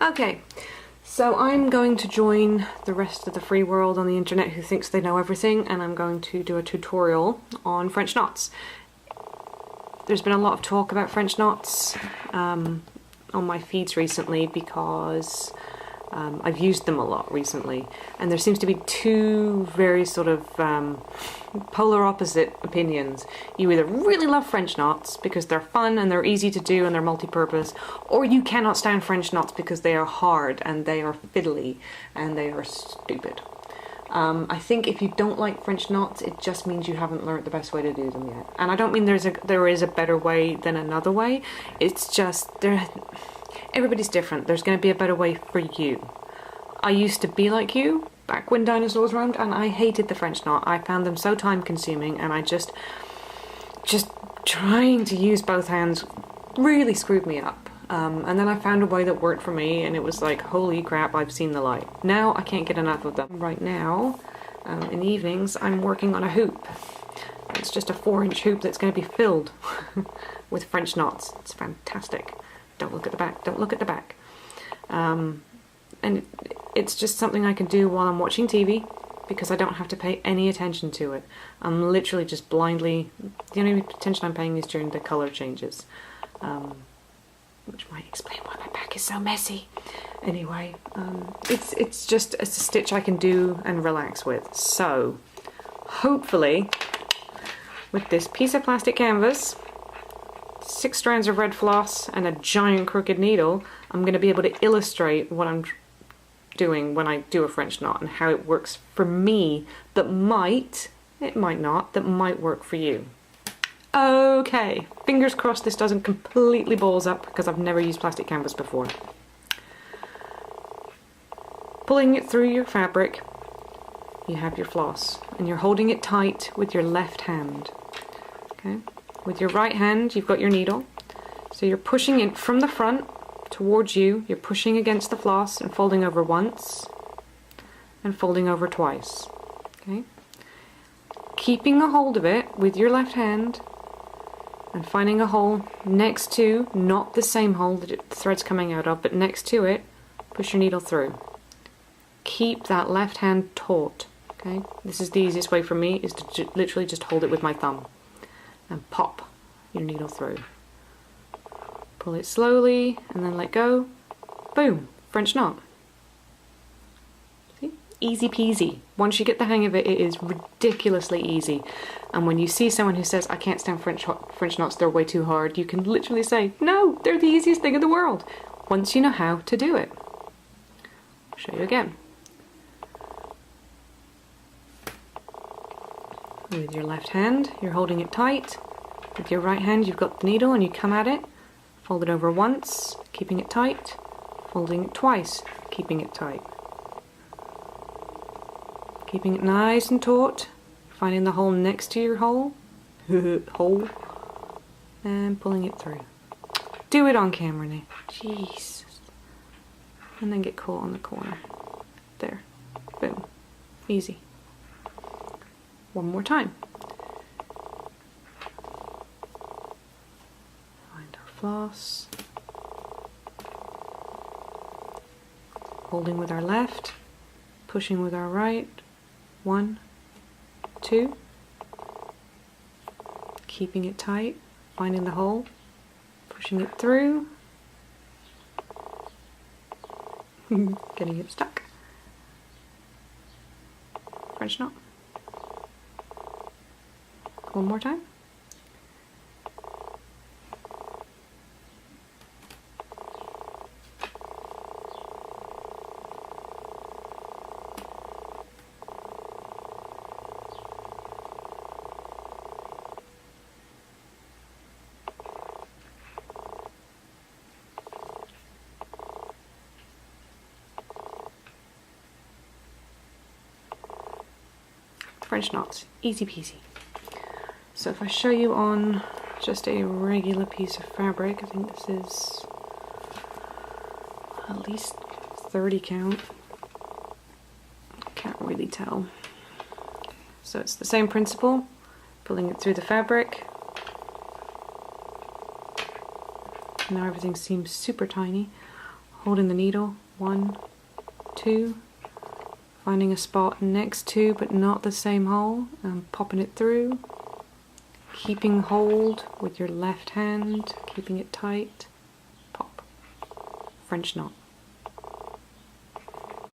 Okay, so I'm going to join the rest of the free world on the internet who thinks they know everything, and I'm going to do a tutorial on French knots. There's been a lot of talk about French knots on my feeds recently because I've used them a lot recently, and there seems to be two very sort of polar opposite opinions. You either really love French knots because they're fun and they're easy to do and they're multi-purpose, or you cannot stand French knots because they are hard and they are fiddly and they are stupid. I think if you don't like French knots, it just means you haven't learned the best way to do them yet. And I don't mean there is a better way than another way. It's just everybody's different. There's going to be a better way for you. I used to be like you back when dinosaurs roamed, and I hated the French knot. I found them so time consuming, and I just trying to use both hands really screwed me up. And then I found a way that worked for me, and it was like, holy crap, I've seen the light. Now I can't get enough of them. Right now, in the evenings, I'm working on a hoop. It's just a 4-inch hoop that's going to be filled with French knots. It's fantastic. Don't look at the back, don't look at the back. And it's just something I can do while I'm watching TV because I don't have to pay any attention to it. I'm literally just blindly, the only attention I'm paying is during the color changes. Which might explain why my back is so messy. Anyway, it's just a stitch I can do and relax with. So, hopefully, with this piece of plastic canvas, 6 strands of red floss, and a giant crooked needle, I'm going to be able to illustrate what I'm doing when I do a French knot and how it works for me that might, it might not, that might work for you. Okay, fingers crossed this doesn't completely balls up because I've never used plastic canvas before. Pulling it through your fabric, you have your floss, and you're holding it tight with your left hand. Okay, with your right hand you've got your needle, so you're pushing it from the front towards you, you're pushing against the floss and folding over once and folding over twice. Okay, keeping a hold of it with your left hand and finding a hole next to, not the same hole that the thread's coming out of, but next to it, push your needle through. Keep that left hand taut. Okay, this is the easiest way for me, is to literally just hold it with my thumb and pop your needle through. Pull it slowly and then let go. Boom, French knot. See? Easy peasy. Once you get the hang of it, it is ridiculously easy. And when you see someone who says, I can't stand French knots, they're way too hard, you can literally say, no, they're the easiest thing in the world, once you know how to do it. I'll show you again. With your left hand, you're holding it tight. With your right hand, you've got the needle and you come at it. Fold it over once, keeping it tight. Folding it twice, keeping it tight. Keeping it nice and taut. Finding the hole next to your hole. Hole. And pulling it through. Do it on camera now. Jeez. And then get caught on the corner. There. Boom. Easy. One more time. Find our floss. Holding with our left, pushing with our right. 1, 2. Keeping it tight, finding the hole, pushing it through. Getting it stuck. French knot. One more time. French knots, easy peasy. So if I show you on just a regular piece of fabric, I think this is at least 30 count. I can't really tell. So it's the same principle, pulling it through the fabric. Now everything seems super tiny. holding the needle, 1, 2, finding a spot next to but not the same hole, and popping it through, keeping hold with your left hand, keeping it tight, pop, French knot.